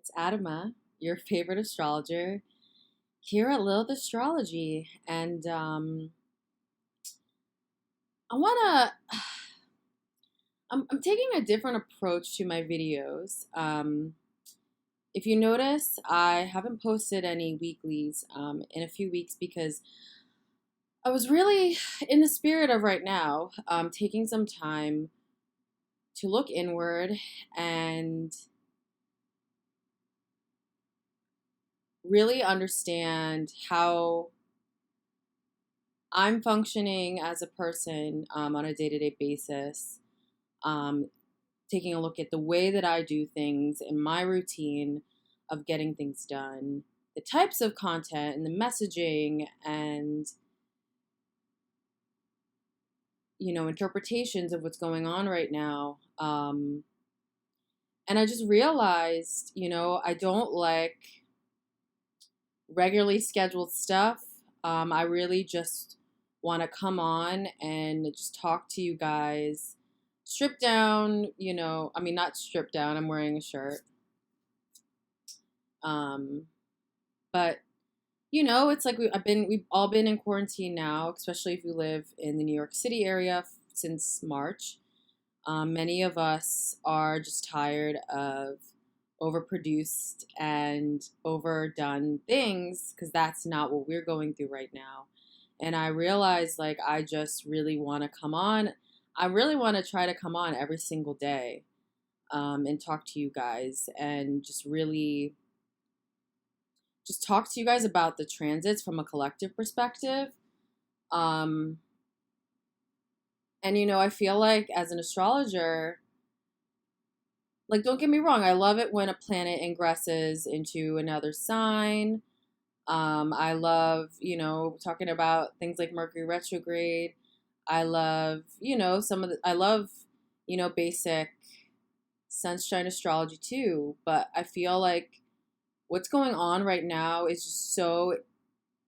It's Adama, your favorite astrologer, here at Lilith Astrology. And I want to, I'm taking a different approach to my videos. If you notice, I haven't posted any weeklies in a few weeks because I was really in the spirit of right now, taking some time to look inward and really understand how I'm functioning as a person on a day to day basis, um, taking a look at the way that I do things in my routine of getting things done, the types of content and the messaging and, interpretations of what's going on right now. And I just realized, I don't like regularly scheduled stuff. I really just want to come on and just talk to you guys. Strip down, not strip down, I'm wearing a shirt. Um, but it's like we've all been in quarantine now, especially if you live in the New York City area since March. Many of us are just tired of overproduced and overdone things because that's not what we're going through right now. And I realized like I just really want to come on. I really want to try to come on every single day and talk to you guys and just really just talk to you guys about the transits from a collective perspective. Um, and I feel like as an astrologer, like don't get me wrong, I love it when a planet ingresses into another sign. I love, talking about things like Mercury retrograde. I love, I love, basic sunshine astrology too. But I feel like what's going on right now is just so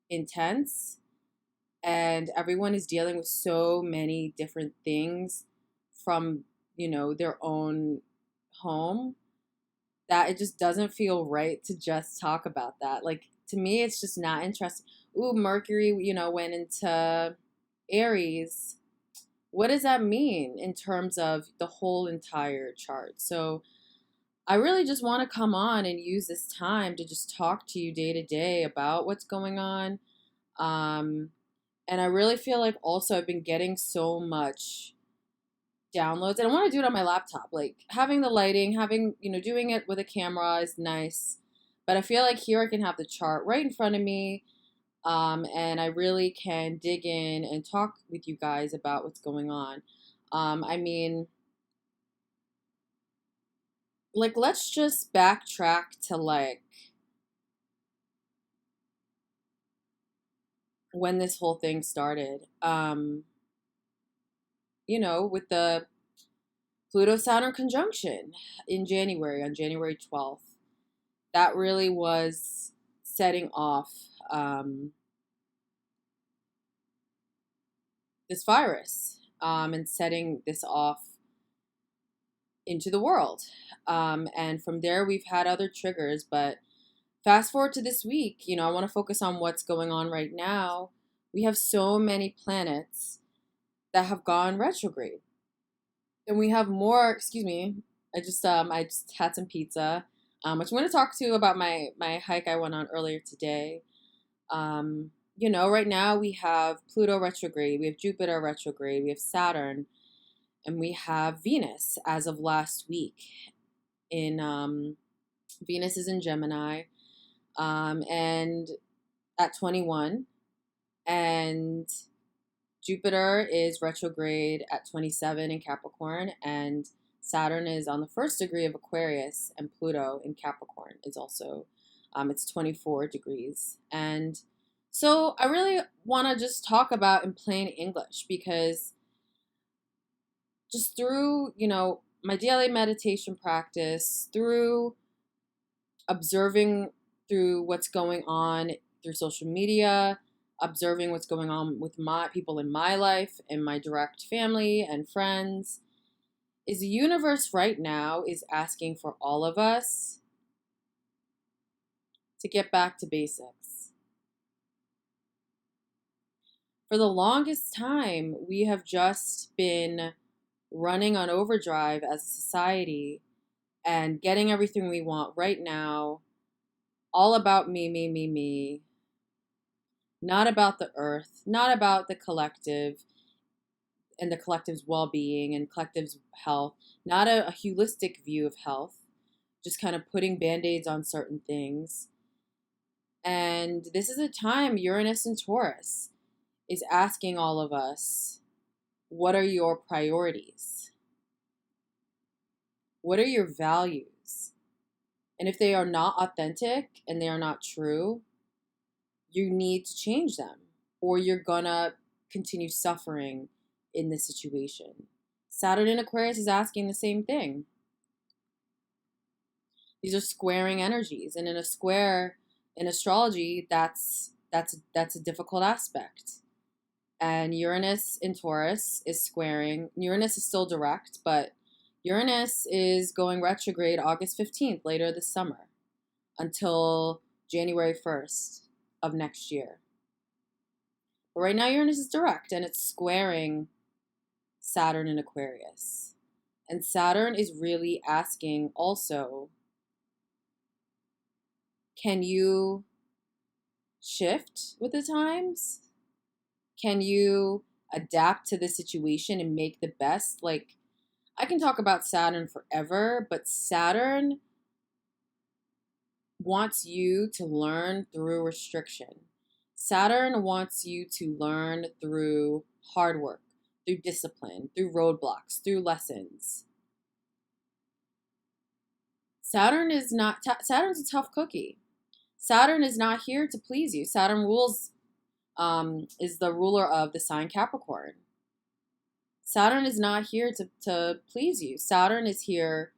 intense and everyone is dealing with so many different things from, their own home that it just doesn't feel right to just talk about that. Like to me, it's just not interesting. Ooh, Mercury, went into Aries. What does that mean in terms of the whole entire chart? So I really just want to come on and use this time to just talk to you day to day about what's going on. Um, and I really feel like also I've been getting so much downloads and I want to do it on my laptop. Like having the lighting, having, doing it with a camera is nice. But I feel like here I can have the chart right in front of me. And I really can dig in and talk with you guys about what's going on. I mean, like, let's just backtrack to like when this whole thing started. With the Pluto Saturn conjunction in January, on January 12th. That really was setting off this virus and setting this off into the world. And from there, we've had other triggers. But fast forward to this week, I want to focus on what's going on right now. We have so many planets that have gone retrograde. And we have more, excuse me, I just had some pizza, which I'm going to talk to you about my hike I went on earlier today. Right now we have Pluto retrograde, we have Jupiter retrograde, we have Saturn, and we have Venus as of last week. In Venus is in Gemini, and at 21, and Jupiter is retrograde at 27 in Capricorn, and Saturn is on the first degree of Aquarius, and Pluto in Capricorn is also, it's 24 degrees. And so I really want to just talk about in plain English because just through, my daily meditation practice, through observing through what's going on through social media, observing what's going on with my people in my life and my direct family and friends, is the universe right now is asking for all of us to get back to basics. For the longest time, we have just been running on overdrive as a society and getting everything we want right now, all about me, me, me, me, not about the earth, not about the collective and the collective's well-being and collective's health, not a holistic view of health, just kind of putting band-aids on certain things. And this is a time Uranus and Taurus is asking all of us, what are your priorities? What are your values? And if they are not authentic and they are not true, you need to change them, or you're gonna continue suffering in this situation. Saturn in Aquarius is asking the same thing. These are squaring energies, and in a square in astrology, that's a difficult aspect. And Uranus in Taurus is squaring. Uranus is still direct, but Uranus is going retrograde August 15th, later this summer, until January 1st of next year. But right now Uranus is direct, and it's squaring Saturn in Aquarius. And Saturn is really asking also, can you shift with the times? Can you adapt to the situation and make the best? Like, I can talk about Saturn forever, but Saturn wants you to learn through restriction. Saturn wants you to learn through hard work, through discipline, through roadblocks, through lessons. Saturn's a tough cookie. Saturn is not here to please you. Saturn is the ruler of the sign Capricorn. Saturn is not here to please you. Saturn is here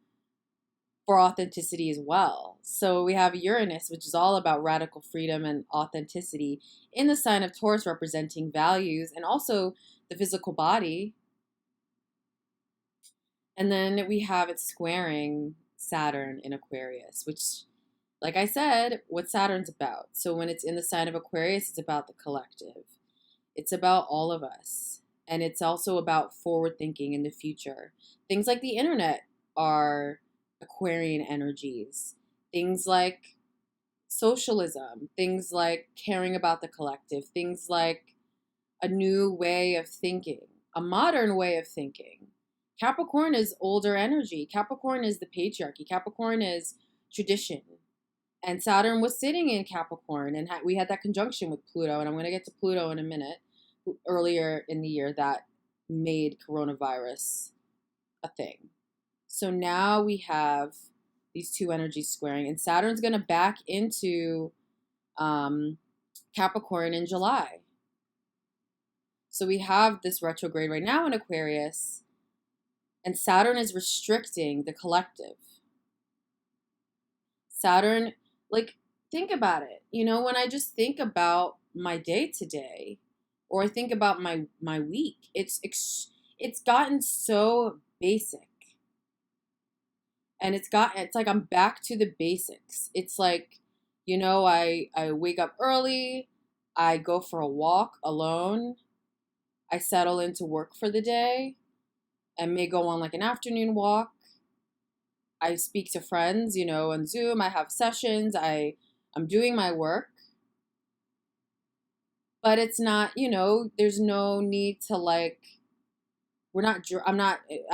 for authenticity as well. So we have Uranus, which is all about radical freedom and authenticity, in the sign of Taurus, representing values and also the physical body. And then we have it squaring Saturn in Aquarius, which, like I said, what Saturn's about. So when it's in the sign of Aquarius, it's about the collective. It's about all of us. And it's also about forward thinking in the future. Things like the internet are Aquarian energies. Things like socialism, things like caring about the collective, things like a new way of thinking, a modern way of thinking. Capricorn is older energy. Capricorn is the patriarchy. Capricorn is tradition. And Saturn was sitting in Capricorn, and we had that conjunction with Pluto, and I'm going to get to Pluto in a minute, earlier in the year, that made coronavirus a thing. So now we have these two energies squaring, and Saturn's going to back into Capricorn in July. So we have this retrograde right now in Aquarius, and Saturn is restricting the collective. Saturn, like, think about it. You know, when I just think about my day today, or I think about my week, it's gotten so basic. And it's like I'm back to the basics. It's like, you know, I wake up early, I go for a walk alone, I settle into work for the day, I may go on like an afternoon walk, I speak to friends, you know, on Zoom, I have sessions, I'm doing my work. But it's not, you know, there's no need to like, I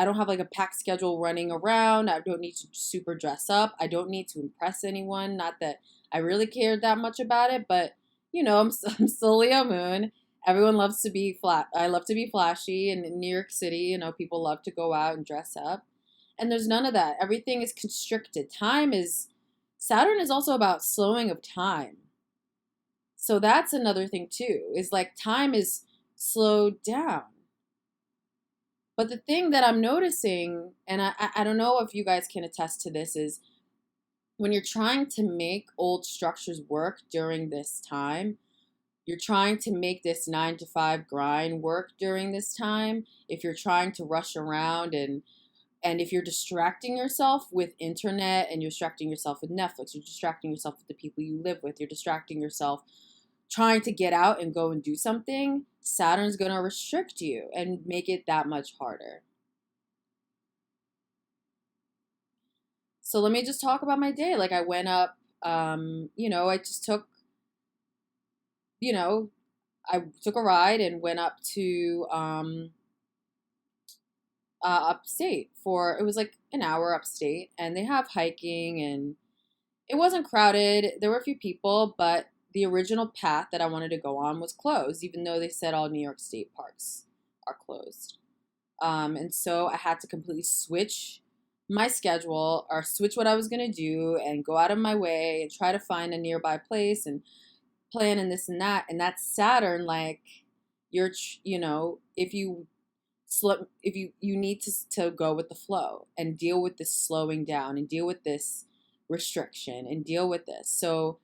don't have like a packed schedule running around. I don't need to super dress up. I don't need to impress anyone. Not that I really cared that much about it, but you know, I'm still Leo moon. Everyone loves to be I love to be flashy, and in New York City, you know, people love to go out and dress up. And there's none of that. Everything is constricted. Saturn is also about slowing of time. So that's another thing too, is like time is slowed down. But the thing that I'm noticing, and I don't know if you guys can attest to this, is when you're trying to make old structures work during this time, you're trying to make this 9 to 5 grind work during this time. If you're trying to rush around and And if you're distracting yourself with internet, and you're distracting yourself with Netflix, you're distracting yourself with the people you live with, you're distracting yourself trying to get out and go and do something, Saturn's going to restrict you and make it that much harder. So let me just talk about my day. Like I went up, I just took, I took a ride and went up to upstate it was like an hour upstate, and they have hiking, and it wasn't crowded. There were a few people, but the original path that I wanted to go on was closed, even though they said all New York State parks are closed. And so I had to completely switch my schedule, or switch what I was going to do, and go out of my way and try to find a nearby place and plan and this and that. And that's Saturn. Like if you you need to go with the flow and deal with this slowing down and deal with this restriction and deal with this. So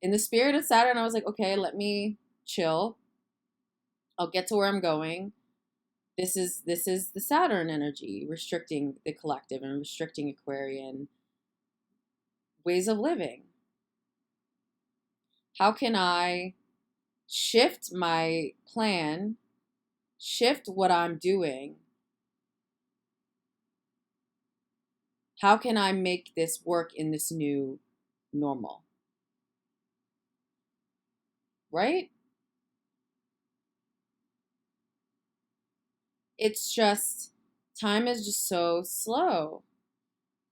in the spirit of Saturn, I was like, okay, let me chill. I'll get to where I'm going. This is the Saturn energy restricting the collective and restricting Aquarian ways of living. How can I shift my plan, shift what I'm doing? How can I make this work in this new normal? Right? It's just, time is just so slow.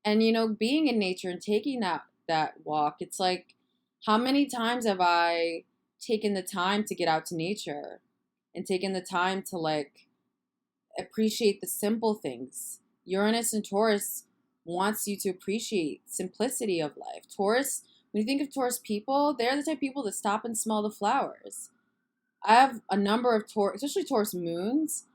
And being in nature and taking that walk, it's like, how many times have I taken the time to get out to nature and taken the time to like appreciate the simple things? Uranus and Taurus wants you to appreciate simplicity of life. Taurus, when you think of Taurus people, they're the type of people that stop and smell the flowers. I have a number of Taurus, especially Taurus moons.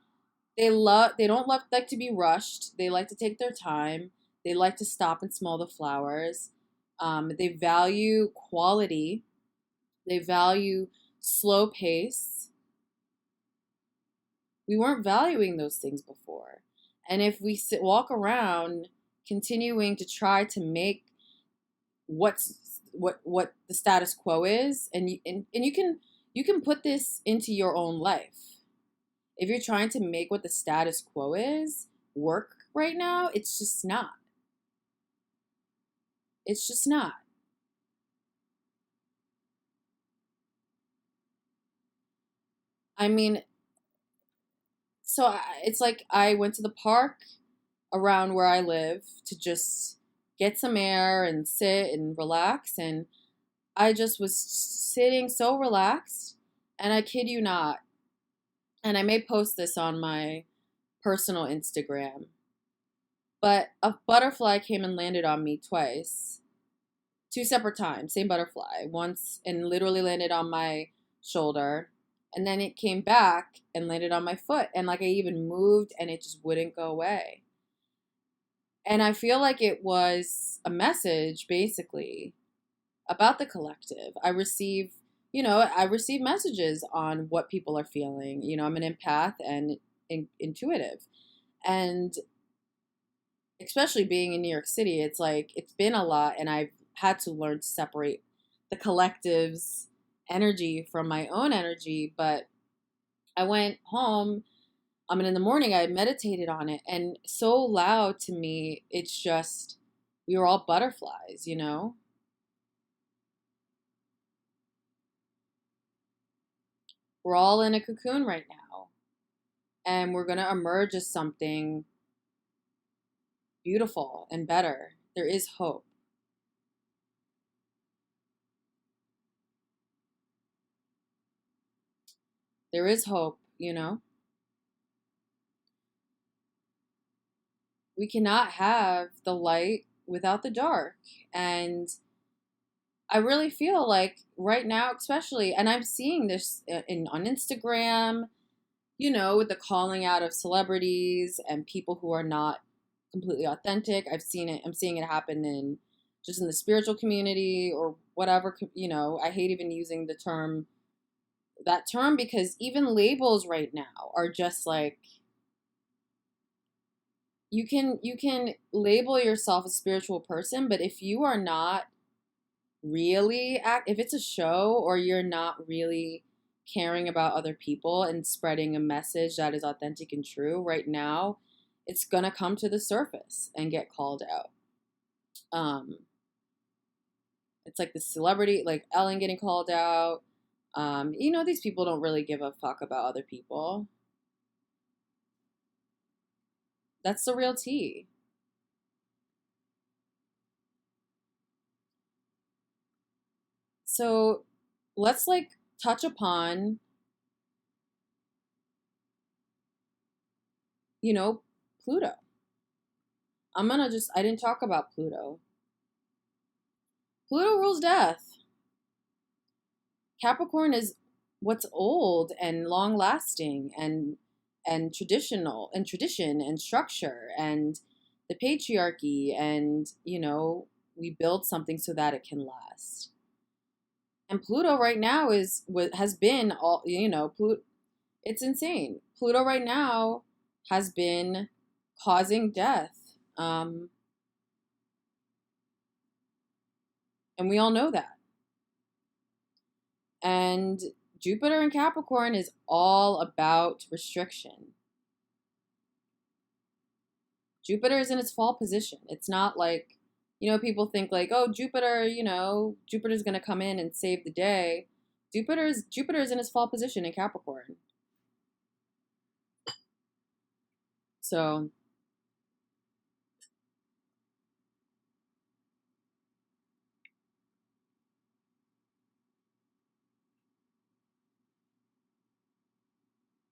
They don't like to be rushed. They like to take their time. They like to stop and smell the flowers. They value quality. They value slow pace. We weren't valuing those things before. And if we walk around continuing to try to make what the status quo is, and you can put this into your own life. If you're trying to make what the status quo is work right now, it's just not. It's just not. I mean, it's like I went to the park around where I live to just get some air and sit and relax, and I just was sitting so relaxed, and I kid you not, and I may post this on my personal Instagram, but a butterfly came and landed on me twice. Two separate times, same butterfly. Once and literally landed on my shoulder, and then it came back and landed on my foot, and like I even moved and it just wouldn't go away. And I feel like it was a message basically about the collective. I receive messages on what people are feeling. I'm an empath and intuitive. And especially being in New York City, it's like, it's been a lot, and I've had to learn to separate the collective's energy from my own energy. But I went home, and in the morning I meditated on it, and so loud to me, it's just, we were all butterflies, We're all in a cocoon right now, and we're going to emerge as something beautiful and better. There is hope. There is hope, We cannot have the light without the dark. And I really feel like right now, especially, and I'm seeing this on Instagram, with the calling out of celebrities and people who are not completely authentic. I'm seeing it happen in the spiritual community or whatever, I hate even using that term, because even labels right now are just like, you can label yourself a spiritual person, but if you are not really if it's a show, or you're not really caring about other people and spreading a message that is authentic and true right now, it's gonna come to the surface and get called out. um it's like the celebrity, like Ellen getting called out. These people don't really give a fuck about other people. That's the real tea. So let's like touch upon, you know, Pluto. I didn't talk about Pluto. Pluto rules death. Capricorn is what's old and long lasting and traditional and tradition and structure and the patriarchy, and we build something so that it can last. And Pluto right now is what has been all, Pluto, it's insane. Pluto right now has been causing death. And we all know that. And Jupiter in Capricorn is all about restriction. Jupiter is in its fall position. It's not like, people think like, oh, Jupiter, Jupiter's going to come in and save the day. Jupiter's in its fall position in Capricorn. So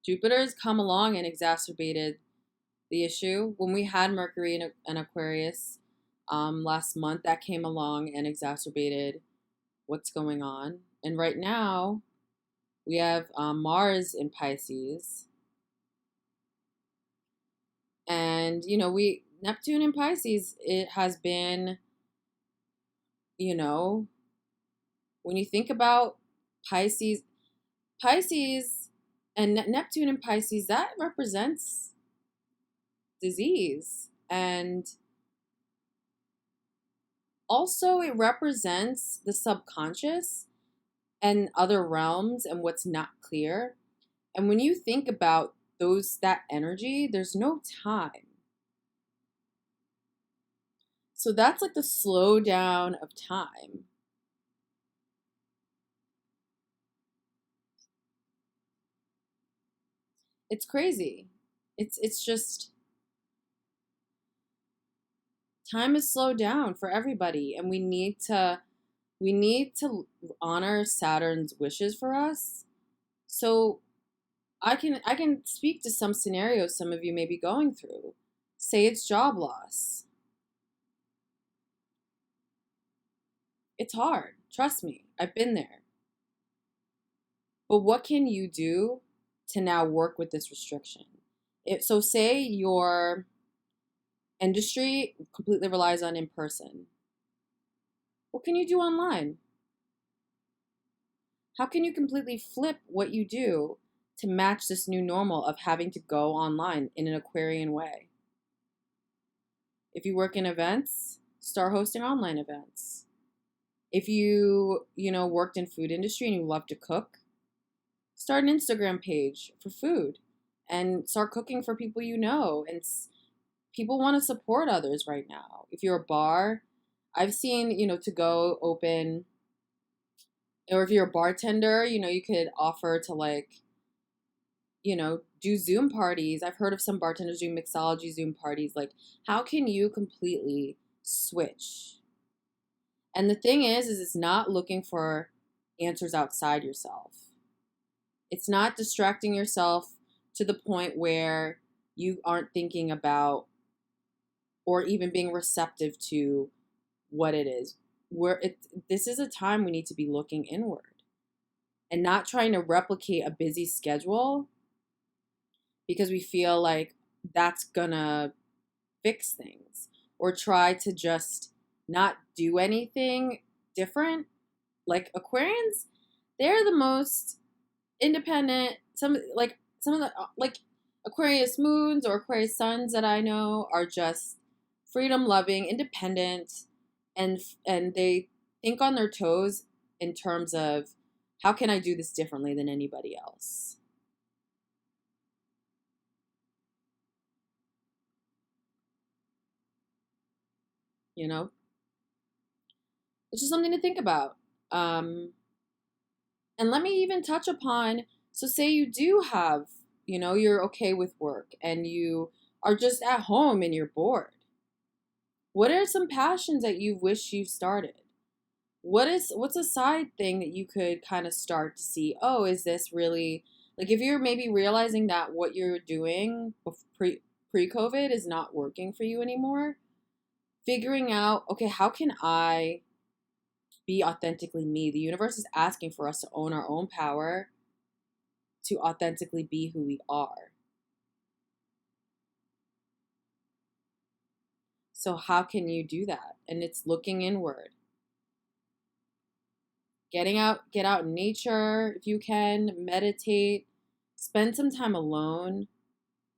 Jupiter's come along and exacerbated the issue. When we had Mercury in Aquarius last month, that came along and exacerbated what's going on. And right now, we have Mars in Pisces. And, Neptune in Pisces, it has been, when you think about Pisces and Neptune in Pisces, that represents disease. And also it represents the subconscious and other realms and what's not clear. And when you think about that energy, there's no time. So that's like the slowdown of time. It's crazy. It's just time is slowed down for everybody, and we need to honor Saturn's wishes for us. So I can speak to some scenarios some of you may be going through. Say it's job loss. It's hard. Trust me. I've been there. But what can you do to now work with this restriction? So say your industry completely relies on in person. What can you do online? How can you completely flip what you do to match this new normal of having to go online in an Aquarian way? If you work in events, start hosting online events. If you, worked in food industry and you love to cook, start an Instagram page for food and start cooking for people you know. And people want to support others right now. If you're a bar, I've seen, to go open, or if you're a bartender, you could offer to like, do Zoom parties. I've heard of some bartenders doing mixology Zoom parties. Like, how can you completely switch? And the thing is it's not looking for answers outside yourself. It's not distracting yourself to the point where you aren't thinking about or even being receptive to what it is. This is a time we need to be looking inward and not trying to replicate a busy schedule because we feel like that's gonna fix things, or try to just not do anything different. Like Aquarians, they're the most independent. Some of the Aquarius moons or Aquarius suns that I know are just freedom loving, independent, and they think on their toes in terms of how can I do this differently than anybody else? You know, it's just something to think about. And let me even touch upon, so say you do have, you're okay with work and you are just at home and you're bored. What are some passions that you wish you started? What's a side thing that you could kind of start to see, oh, is this really, like, if you're maybe realizing that what you're doing pre-COVID is not working for you anymore, figuring out, okay, how can I be authentically me? The universe is asking for us to own our own power, to authentically be who we are. So how can you do that? And it's looking inward. Get out in nature if you can, meditate, spend some time alone,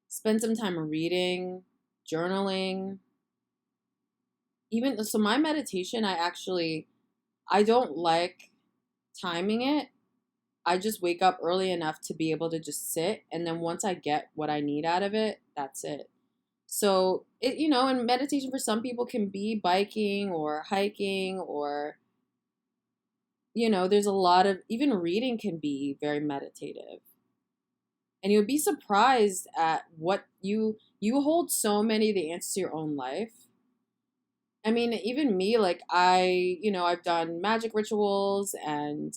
spend some time reading, journaling. Even so, my meditation, I don't like timing it. I just wake up early enough to be able to just sit, and then once I get what I need out of it, that's it. So and meditation for some people can be biking or hiking, or there's a lot of, even reading can be very meditative. And you'll be surprised at what you hold so many of the answers to your own life. I mean, even me, like I've done magic rituals and,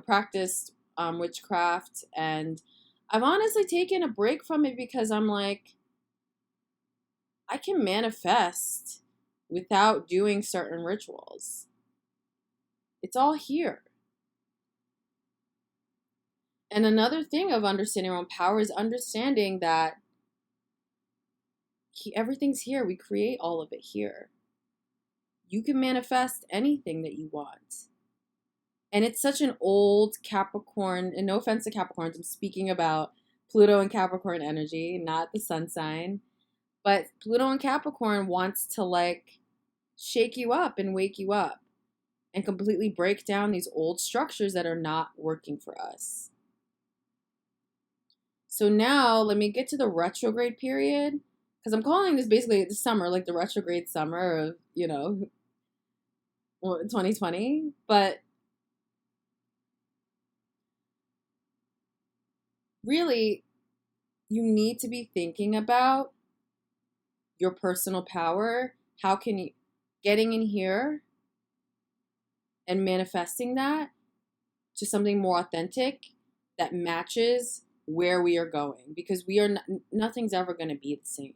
practiced witchcraft, and I've honestly taken a break from it because I'm like, I can manifest without doing certain rituals. It's all here. And another thing of understanding our own power is understanding that everything's here. We create all of it here. You can manifest anything that you want. And it's such an old Capricorn, and no offense to Capricorns, I'm speaking about Pluto and Capricorn energy, not the sun sign. But Pluto and Capricorn wants to like shake you up and wake you up and completely break down these old structures that are not working for us. So now let me get to the retrograde period, because I'm calling this basically the summer, like the retrograde summer of, 2020. But really, you need to be thinking about your personal power. How can you getting in here and manifesting that to something more authentic that matches where we are going, because nothing's ever going to be the same.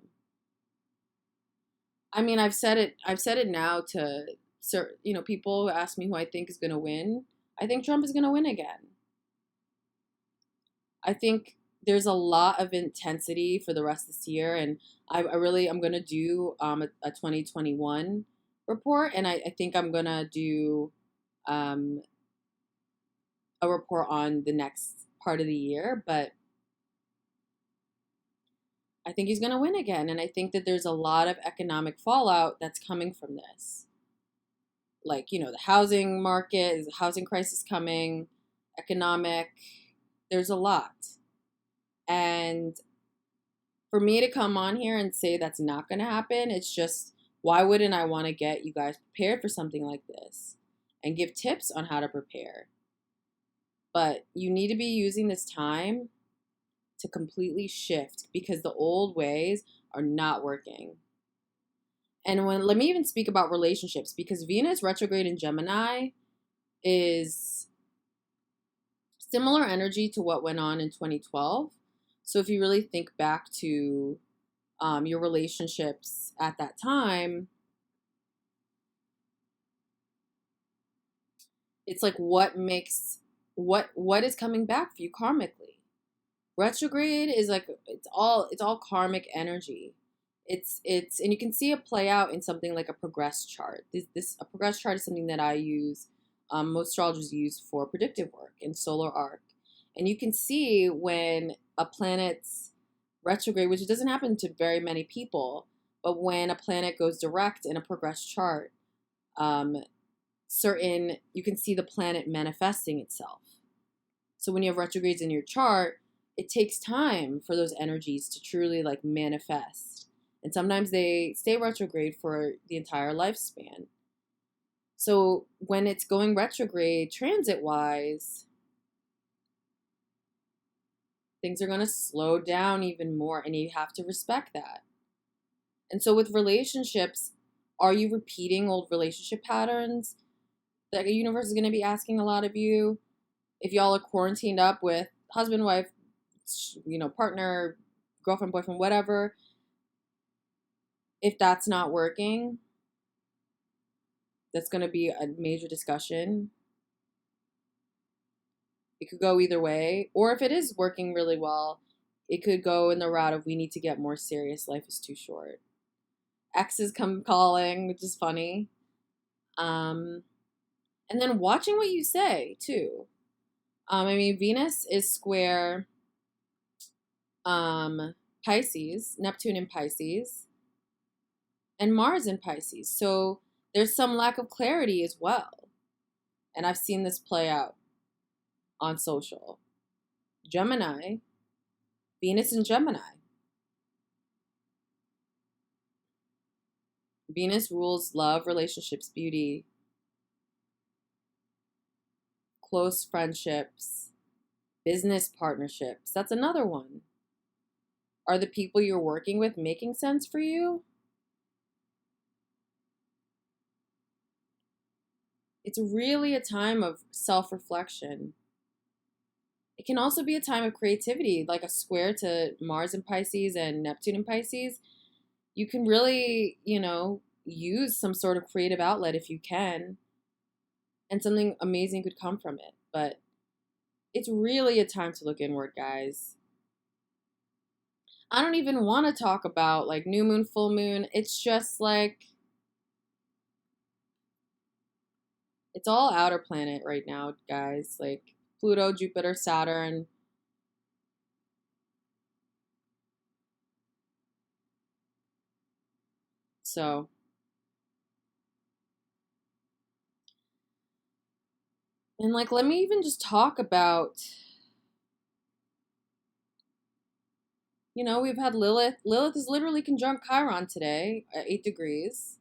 I mean, I've said it now to people ask me who I think is going to win. I think Trump is going to win again. I think there's a lot of intensity for the rest of this year, and I'm going to do a 2021 report, and I think I'm going to do a report on the next part of the year, but I think he's going to win again, and I think that there's a lot of economic fallout that's coming from this. Like, the housing market, is a housing crisis coming, economic, there's a lot. And for me to come on here and say that's not going to happen, it's just, why wouldn't I want to get you guys prepared for something like this and give tips on how to prepare? But you need to be using this time to completely shift, because the old ways are not working. And let me even speak about relationships, because Venus retrograde in Gemini is similar energy to what went on in 2012. So if you really think back to your relationships at that time, it's like what is coming back for you karmically. Retrograde is like it's all karmic energy. It's and you can see it play out in something like a progress chart. A progress chart is something that I use, most astrologers use for predictive work in solar arc, and you can see when a planet's retrograde, which doesn't happen to very many people, but when a planet goes direct in a progressed chart, um, you can see the planet manifesting itself. So when you have retrogrades in your chart, it takes time for those energies to truly like manifest. And sometimes they stay retrograde for the entire lifespan. So when it's going retrograde transit wise, things are going to slow down even more, and you have to respect that. And so with relationships, are you repeating old relationship patterns? The universe is going to be asking a lot of you. If y'all are quarantined up with husband, wife, partner, girlfriend, boyfriend, whatever, if that's not working, that's going to be a major discussion. It could go either way. Or if it is working really well, it could go in the route of we need to get more serious. Life is too short. Exes come calling, which is funny. And then watching what you say, too. Venus is square Pisces, Neptune in Pisces, and Mars in Pisces. So there's some lack of clarity as well. And I've seen this play out on social. Gemini, Venus in Gemini. Venus rules love, relationships, beauty, close friendships, business partnerships. That's another one. Are the people you're working with making sense for you? It's really a time of self-reflection. It can also be a time of creativity, like a square to Mars in Pisces and Neptune in Pisces. You can really, use some sort of creative outlet if you can, and something amazing could come from it. But it's really a time to look inward, guys. I don't even want to talk about like new moon, full moon. It's just like, it's all outer planet right now, guys. Like Pluto, Jupiter, Saturn. So, and like, let me even just talk about, we've had Lilith. Lilith is literally conjunct Chiron today at 8 degrees.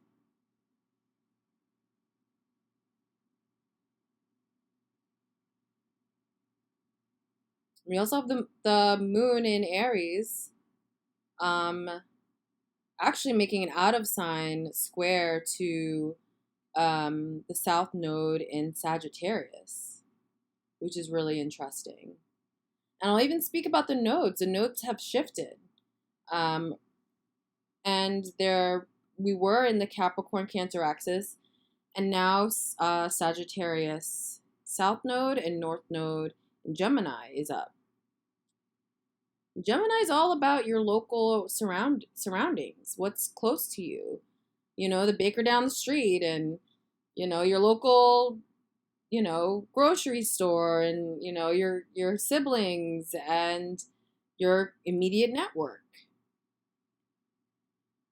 We also have the moon in Aries, actually making an out of sign square to the South Node in Sagittarius, which is really interesting. And I'll even speak about the nodes. The nodes have shifted, and we were in the Capricorn Cancer axis, and now Sagittarius South Node and North Node in Gemini is up. Gemini is all about your local surroundings, what's close to you. The baker down the street, and your local, grocery store, and your siblings and your immediate network.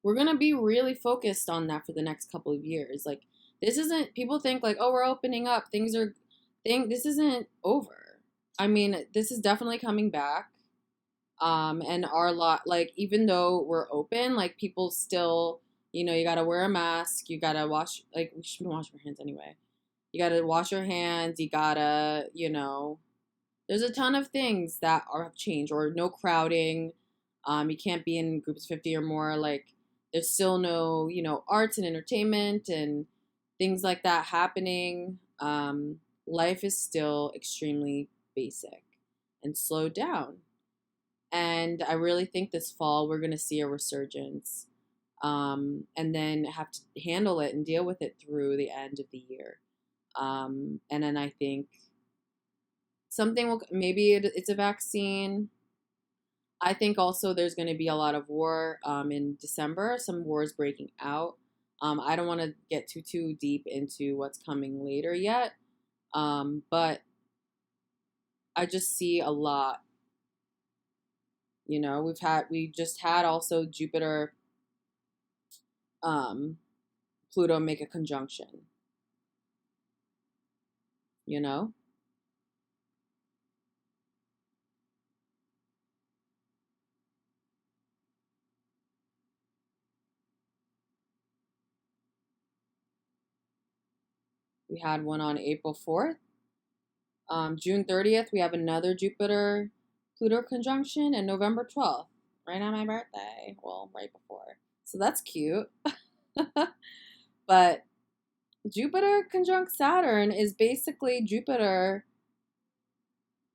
We're going to be really focused on that for the next couple of years. Like, this isn't, people think like, oh, we're opening up, this isn't over. This is definitely coming back. And our lot, like, even though we're open, like, people still, you gotta wear a mask, you gotta wash, like, we should be washing our hands anyway. You gotta wash your hands, you gotta, there's a ton of things that have changed, or no crowding. You can't be in groups of 50 or more. Like, there's still no, arts and entertainment and things like that happening. Life is still extremely basic and slowed down. And I really think this fall we're going to see a resurgence, and then have to handle it and deal with it through the end of the year. And then I think maybe it's a vaccine. I think also there's going to be a lot of war in December. Some wars breaking out. I don't want to get too deep into what's coming later yet, but I just see a lot You know, we just had also Jupiter, Pluto make a conjunction, you know? We had one on April 4th. June 30th, we have another Jupiter Pluto conjunction, and November 12th, right on my birthday. Well, right before. So that's cute. But Jupiter conjunct Saturn is basically Jupiter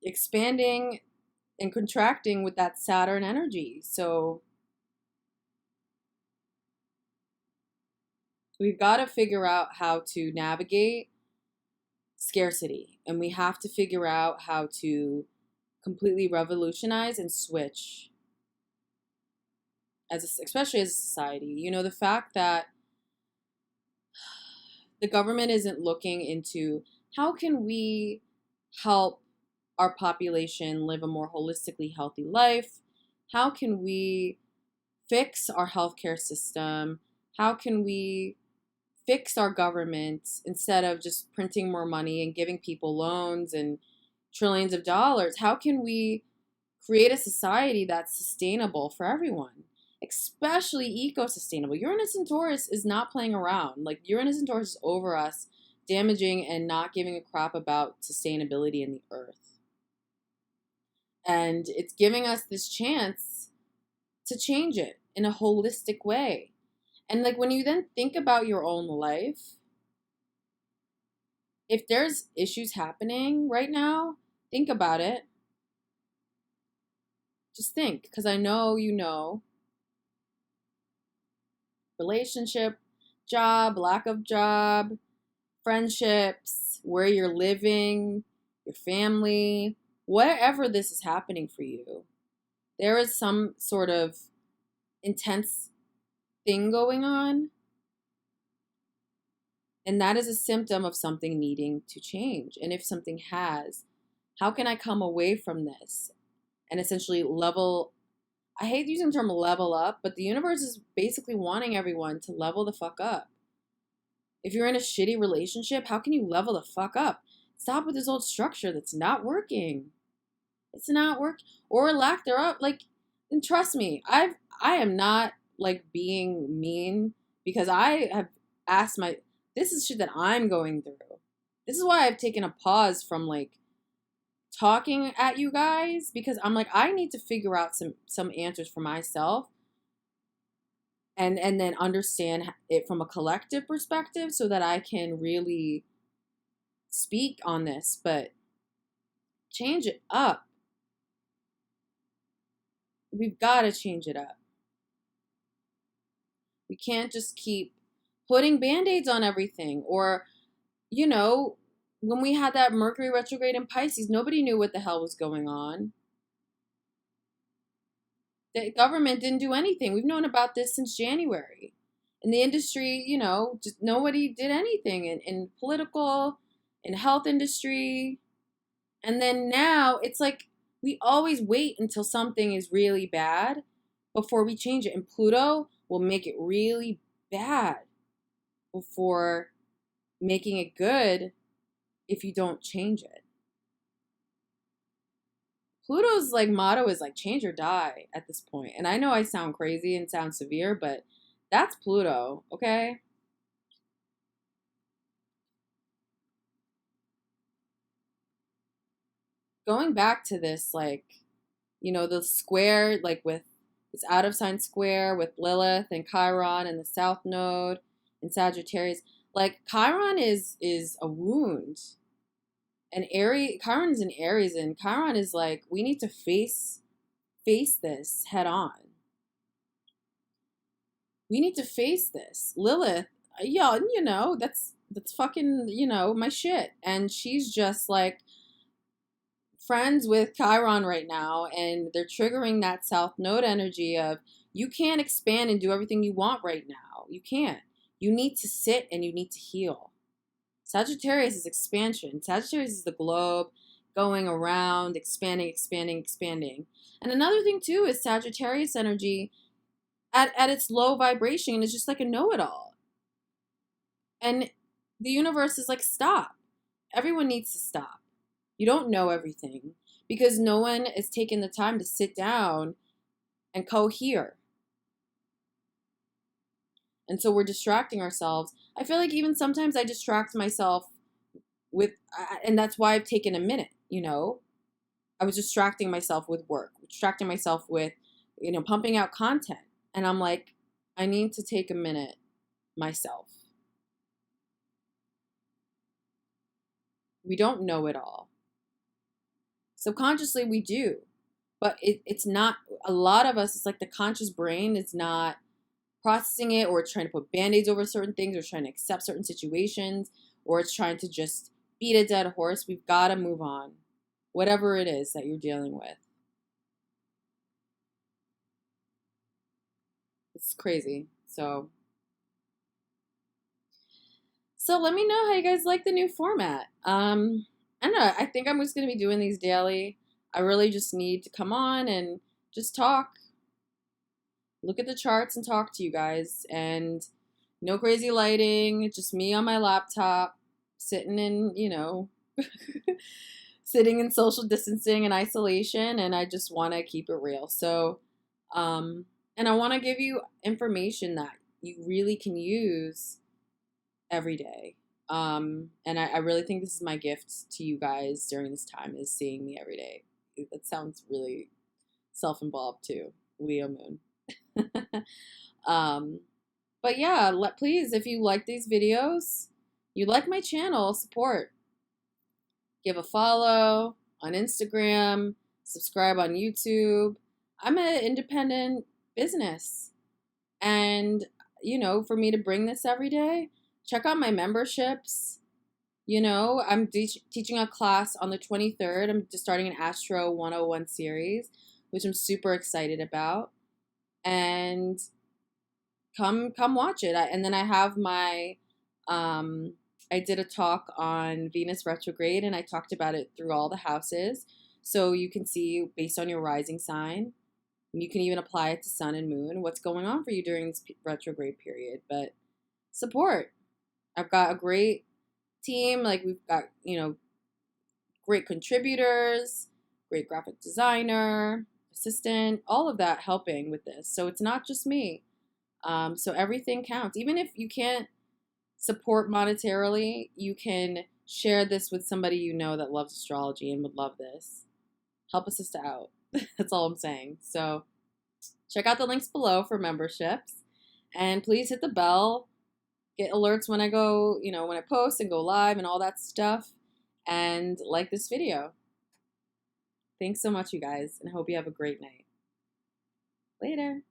expanding and contracting with that Saturn energy. So we've got to figure out how to navigate scarcity, and we have to figure out how to completely revolutionize and switch especially as a society. You know, the fact that the government isn't looking into how can we help our population live a more holistically healthy life? How can we fix our healthcare system? How can we fix our government instead of just printing more money and giving people loans and trillions of dollars? How can we create a society that's sustainable for everyone, especially eco-sustainable? Uranus and Taurus is not playing around. Like, Uranus and Taurus is over us, damaging and not giving a crap about sustainability in the earth. And it's giving us this chance to change it in a holistic way. And like, when you then think about your own life, if there's issues happening right now, think about it. Just think, because I know you know. Relationship, job, lack of job, friendships, where you're living, your family, wherever this is happening for you, there is some sort of intense thing going on. And that is a symptom of something needing to change. And if something has, how can I come away from this and essentially level? I hate using the term level up, but the universe is basically wanting everyone to level the fuck up. If you're in a shitty relationship, how can you level the fuck up? Stop with this old structure that's not working. It's not work, or lack thereof. Like, and trust me, I am not like being mean, because I have asked this is shit that I'm going through. This is why I've taken a pause from like talking at you guys, because I'm like, I need to figure out some answers for myself, and then understand it from a collective perspective so that I can really speak on this. But change it up. We've got to change it up. We can't just keep putting band-aids on everything. Or, you know, when we had that Mercury retrograde in Pisces, nobody knew what the hell was going on. The government didn't do anything. We've known about this since January. In the industry, you know, just nobody did anything in political, in health industry. And then now it's like we always wait until something is really bad before we change it. And Pluto will make it really bad before making it good if you don't change it. Pluto's like motto is like change or die at this point. And I know I sound crazy and sound severe, but that's Pluto, okay? Going back to this, like, you know, the square, like with this out of sign square with Lilith and Chiron and the South Node and Sagittarius, like Chiron is a wound. And Chiron is in Aries, and Chiron is like, we need to face this head on. We need to face this. Lilith, yeah, you know, that's fucking, you know, my shit. And she's just like friends with Chiron right now, and they're triggering that South Node energy of you can't expand and do everything you want right now. You can't. You need to sit and you need to heal. Sagittarius is expansion. Sagittarius is the globe. going around, expanding, expanding, expanding. And another thing too is Sagittarius energy at its low vibration is just like a know-it-all. And the universe is like, stop. Everyone needs to stop. You don't know everything because no one is taking the time to sit down and cohere. And so we're distracting ourselves. I feel like even sometimes I distract myself with, and that's why I've taken a minute, you know. I was distracting myself with work, distracting myself with, you know, pumping out content. And I'm like, I need to take a minute myself. We don't know it all. Subconsciously, we do. But it's not, a lot of us, it's like the conscious brain is not processing it, or it's trying to put band-aids over certain things, or trying to accept certain situations, or it's trying to just beat a dead horse. We've got to move on, whatever it is that you're dealing with. It's crazy. So let me know how you guys like the new format. I don't know. I think I'm just going to be doing these daily. I really just need to come on and just talk, look at the charts and talk to you guys. And no crazy lighting, just me on my laptop, sitting in, you know, sitting in social distancing and isolation. And I just want to keep it real. So, and I want to give you information that you really can use every day. And I really think this is my gift to you guys during this time, is seeing me every day. That sounds really self-involved too, Leo moon. But yeah, please, if you like these videos, you like my channel, support. Give a follow on Instagram, subscribe on YouTube. I'm an independent business. And, you know, for me to bring this every day, check out my memberships. You know, I'm teaching a class on the 23rd. I'm just starting an Astro 101 series, which I'm super excited about. And come watch it. And then I have my, I did a talk on Venus retrograde, and I talked about it through all the houses. So you can see based on your rising sign. And you can even apply it to sun and moon, what's going on for you during this retrograde period. But support. I've got a great team. Like, we've got, you know, great contributors, great graphic designer, assistant, all of that helping with this. So it's not just me. So everything counts. Even if you can't support monetarily, you can share this with somebody you know that loves astrology and would love this. Help a sister out. That's all I'm saying. So check out the links below for memberships. And please hit the bell. Get alerts when I go, you know, when I post and go live and all that stuff. And like this video. Thanks so much, you guys. And I hope you have a great night. Later.